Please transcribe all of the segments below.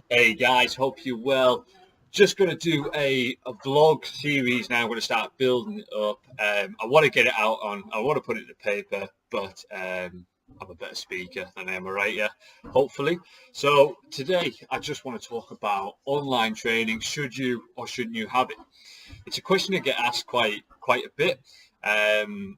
Hey guys, hope you're well. Just going to do a vlog series now. I'm going to start building it up. I want to get it out I want to put it to paper, but I'm a better speaker than I am a writer, hopefully. So today I just want to talk about online training. Should you or shouldn't you have it? It's a question I get asked quite a bit. And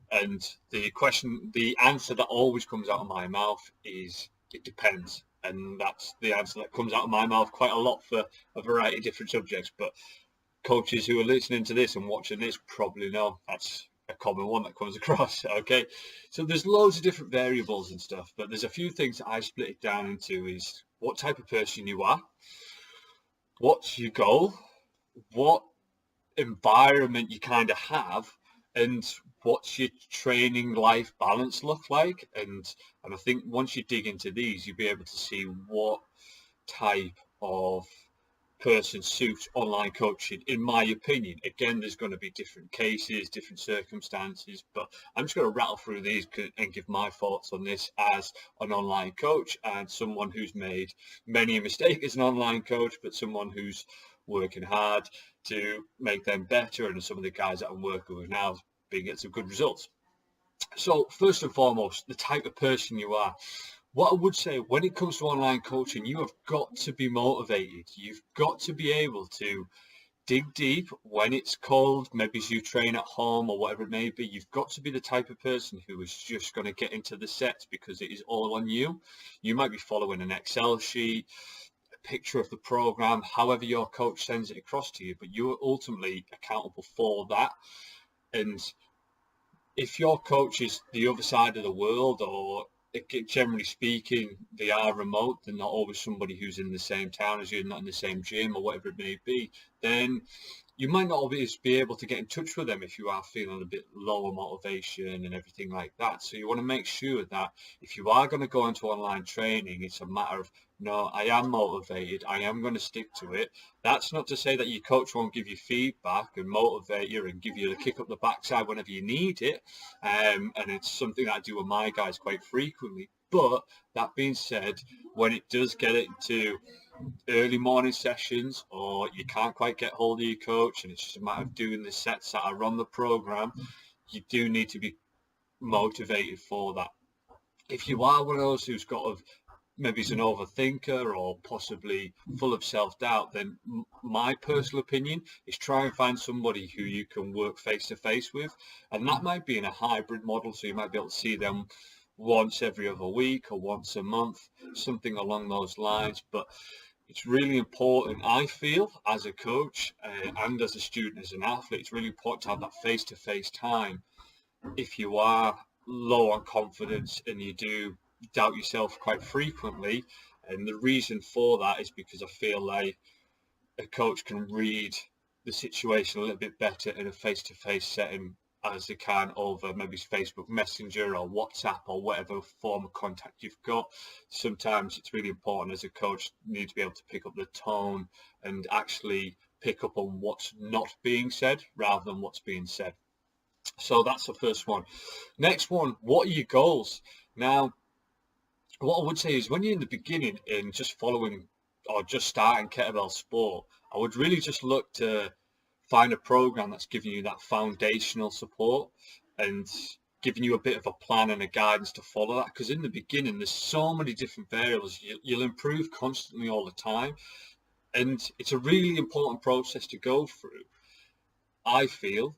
the answer that always comes out of my mouth is it depends. And that's the answer that comes out of my mouth quite a lot for a variety of different subjects. But coaches who are listening to this and watching this probably know that's a common one that comes across. Okay, so there's loads of different variables and stuff, but there's a few things that I split it down into: is what type of person you are, what's your goal, what environment you kind of have, and what's your training life balance look like. And I think once you dig into these, you'll be able to see what type of person suits online coaching, in my opinion. Again, there's going to be different cases, different circumstances, but I'm just going to rattle through these and give my thoughts on this as an online coach and someone who's made many a mistake as an online coach, but someone who's working hard to make them better, and some of the guys that I'm working with now being get some good results. So first and foremost, the type of person you are. What I would say when it comes to online coaching, you have got to be motivated. You've got to be able to dig deep when it's cold, maybe as you train at home or whatever it may be. You've got to be the type of person who is just going to get into the sets because it is all on you. You might be following an Excel sheet, a picture of the program, however your coach sends it across to you, but you're ultimately accountable for that. And if your coach is the other side of the world, or generally speaking, they are remote, they're not always somebody who's in the same town as you, not in the same gym or whatever it may be, then you might not always be able to get in touch with them if you are feeling a bit low on motivation and everything like that. So you want to make sure that if you are going to go into online training, it's a matter of, no, I am motivated, I am going to stick to it. That's not to say that your coach won't give you feedback and motivate you and give you the kick up the backside whenever you need it. And it's something that I do with my guys quite frequently. But that being said, when it does get into early morning sessions, or you can't quite get hold of your coach and it's just a matter of doing the sets that are on the program, you do need to be motivated for that. If you are one of those who's got maybe is an overthinker or possibly full of self-doubt, then my personal opinion is try and find somebody who you can work face to face with. And that might be in a hybrid model, so you might be able to see them once every other week or once a month, something along those lines. But it's really important, I feel, as a coach and as a student, as an athlete, it's really important to have that face-to-face time. If you are low on confidence and you do doubt yourself quite frequently, and the reason for that is because I feel like a coach can read the situation a little bit better in a face-to-face setting as they can over maybe Facebook Messenger or WhatsApp or whatever form of contact you've got. Sometimes it's really important as a coach, you need to be able to pick up the tone and actually pick up on what's not being said rather than what's being said. So that's the first one. Next one, what are your goals? Now, what I would say is when you're in the beginning and just following or just starting kettlebell sport, I would really just look to find a program that's giving you that foundational support and giving you a bit of a plan and a guidance to follow that. Because in the beginning, there's so many different variables. You'll improve constantly all the time. And it's a really important process to go through, I feel,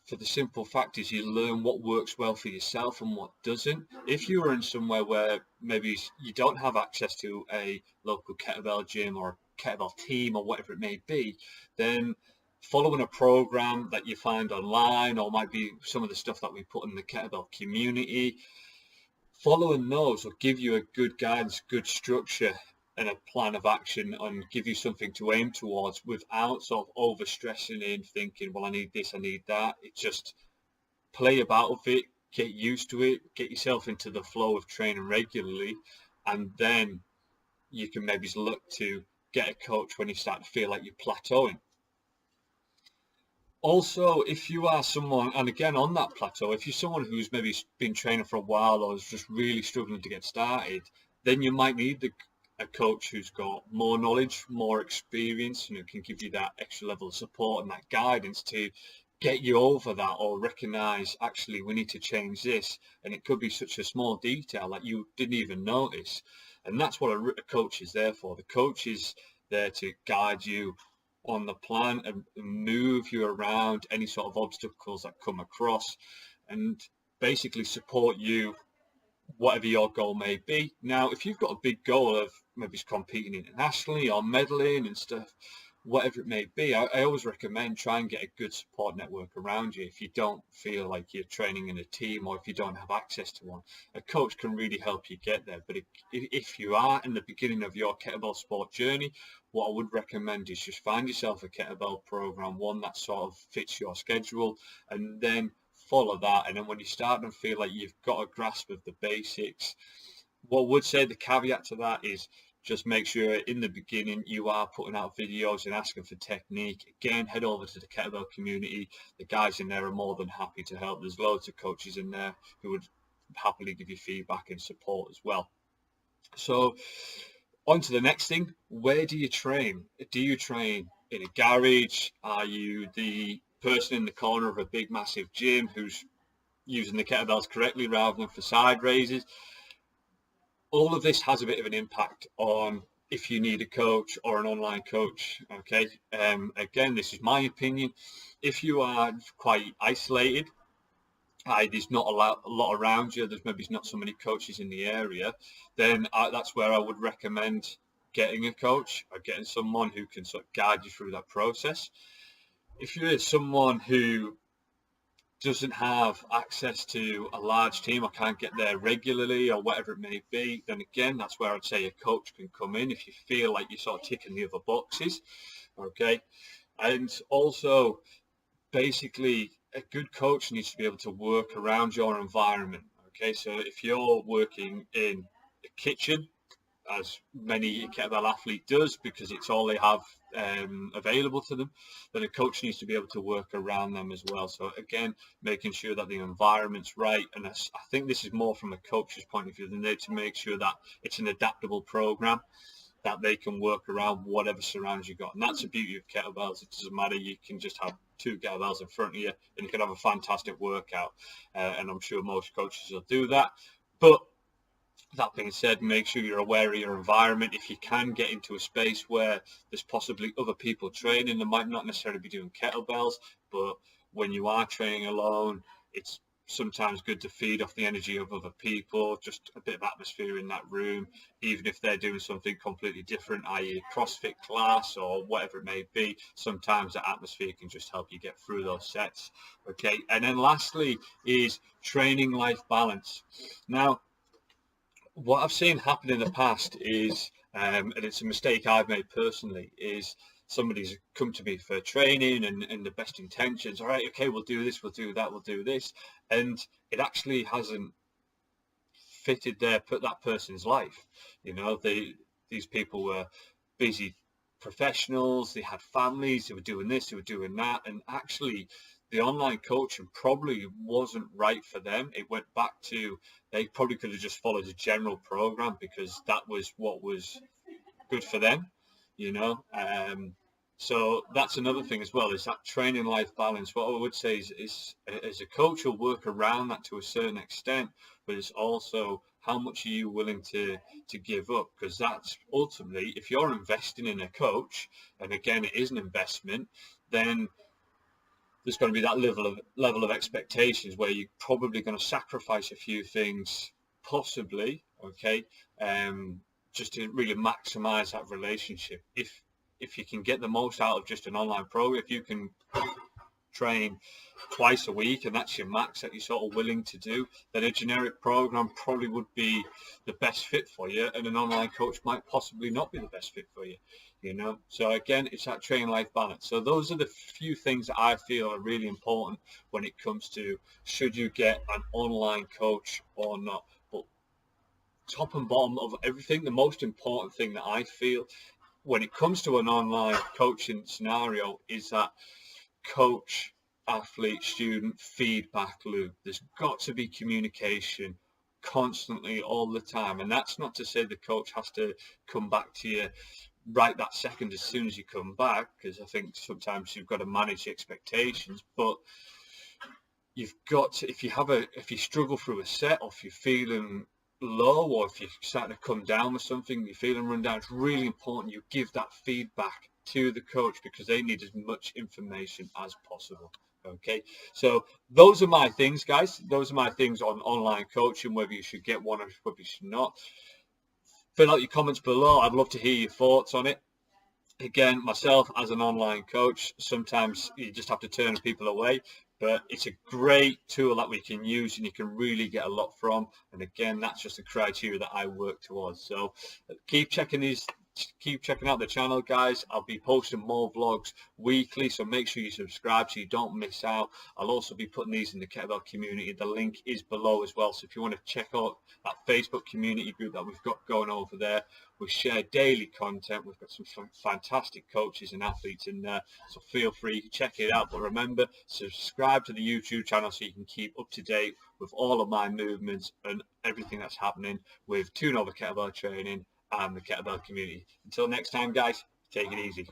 for the simple fact is you learn what works well for yourself and what doesn't. If you are in somewhere where maybe you don't have access to a local kettlebell gym or a kettlebell team or whatever it may be, then following a program that you find online, or might be some of the stuff that we put in the kettlebell community, following those will give you a good guidance, good structure and a plan of action, and give you something to aim towards without sort of over stressing in thinking, well, I need this, I need that. It's just play about with it, get used to it, get yourself into the flow of training regularly, and then you can maybe look to get a coach when you start to feel like you're plateauing. Also, if you are someone, and again on that plateau, if you're someone who's maybe been training for a while or is just really struggling to get started, then you might need a coach who's got more knowledge, more experience, and who can give you that extra level of support and that guidance to get you over that, or recognize actually we need to change this, and it could be such a small detail that you didn't even notice. And that's what a coach is there for. The coach is there to guide you on the plan and move you around any sort of obstacles that come across, and basically support you whatever your goal may be. Now, if you've got a big goal of maybe competing internationally or medaling and stuff, whatever it may be, I always recommend try and get a good support network around you. If you don't feel like you're training in a team, or if you don't have access to one, a coach can really help you get there. But if you are in the beginning of your kettlebell sport journey, what I would recommend is just find yourself a kettlebell program, one that sort of fits your schedule, and then follow that. And then when you start to feel like you've got a grasp of the basics, what I would say the caveat to that is just make sure in the beginning you are putting out videos and asking for technique. Again, head over to the kettlebell community. The guys in there are more than happy to help. There's loads of coaches in there who would happily give you feedback and support as well. So on to the next thing. Where do you train? Do you train in a garage? Are you the person in the corner of a big massive gym who's using the kettlebells correctly rather than for side raises? All of this has a bit of an impact on if you need a coach or an online coach. Okay, again, this is my opinion. If you are quite isolated, there's not a lot around you, there's maybe not so many coaches in the area, then that's where I would recommend getting a coach or getting someone who can sort of guide you through that process. If you're someone who doesn't have access to a large team or can't get there regularly or whatever it may be, then again, that's where I'd say a coach can come in if you feel like you're sort of ticking the other boxes. Okay. And also, basically, a good coach needs to be able to work around your environment. Okay. So if you're working in a kitchen, as many kettlebell athlete does, because it's all they have available to them, then a coach needs to be able to work around them as well. So again, making sure that the environment's right, and I think this is more from a coach's point of view, than they to make sure that it's an adaptable program that they can work around whatever surrounds you got. And that's the beauty of kettlebells. It doesn't matter, you can just have 2 kettlebells in front of you and you can have a fantastic workout, and I'm sure most coaches will do that. But that being said, make sure you're aware of your environment. If you can get into a space where there's possibly other people training, they might not necessarily be doing kettlebells, but when you are training alone, it's sometimes good to feed off the energy of other people, just a bit of atmosphere in that room, even if they're doing something completely different, i.e. a CrossFit class or whatever it may be. Sometimes that atmosphere can just help you get through those sets. Okay, and then lastly is training life balance. Now, what I've seen happen in the past is, and it's a mistake I've made personally, is somebody's come to me for training and the best intentions. All right, okay, we'll do this, we'll do that, we'll do this. And it actually hasn't fitted that person's life. You know, these people were busy professionals, they had families, they were doing this, they were doing that. And actually, the online coaching probably wasn't right for them. It went back to, they probably could have just followed a general program because that was what was good for them, you know. So that's another thing as well, is that training life balance. What I would say is as a coach, you'll work around that to a certain extent, but it's also how much are you willing to give up? Because that's ultimately, if you're investing in a coach, and again, it is an investment, then there's going to be that level of expectations where you're probably going to sacrifice a few things, possibly, okay, just to really maximize that relationship. If you can get the most out of just an online program, if you can train twice a week and that's your max that you're sort of willing to do, then a generic program probably would be the best fit for you, and an online coach might possibly not be the best fit for you, you know. So again, it's that training life balance. So those are the few things that I feel are really important when it comes to should you get an online coach or not. But top and bottom of everything, the most important thing that I feel when it comes to an online coaching scenario is that coach, athlete, student feedback loop. There's got to be communication constantly all the time. And that's not to say the coach has to come back to you right that second as soon as you come back, because I think sometimes you've got to manage expectations. But you've got to, if you struggle through a set, or if you're feeling low, or if you're starting to come down with something, you're feeling run down, it's really important you give that feedback to the coach, because they need as much information as possible. Okay, so those are my things, guys. Those are my things on online coaching, whether you should get one or whether you should not. Fill out your comments below. I'd love to hear your thoughts on it. Again, myself as an online coach, sometimes you just have to turn people away, but it's a great tool that we can use and you can really get a lot from. And again, that's just the criteria that I work towards. So keep checking out the channel, guys. I'll be posting more vlogs weekly, so make sure you subscribe so you don't miss out. I'll also be putting these in the Kettlebell community. The link is below as well, so if you want to check out that Facebook community group that we've got going over there, we share daily content. We've got some fantastic coaches and athletes in there, so feel free to check it out. But remember, subscribe to the YouTube channel so you can keep up to date with all of my movements and everything that's happening with 2 Nova Kettlebell training and the Kettlebell community. Until next time, guys, take it easy.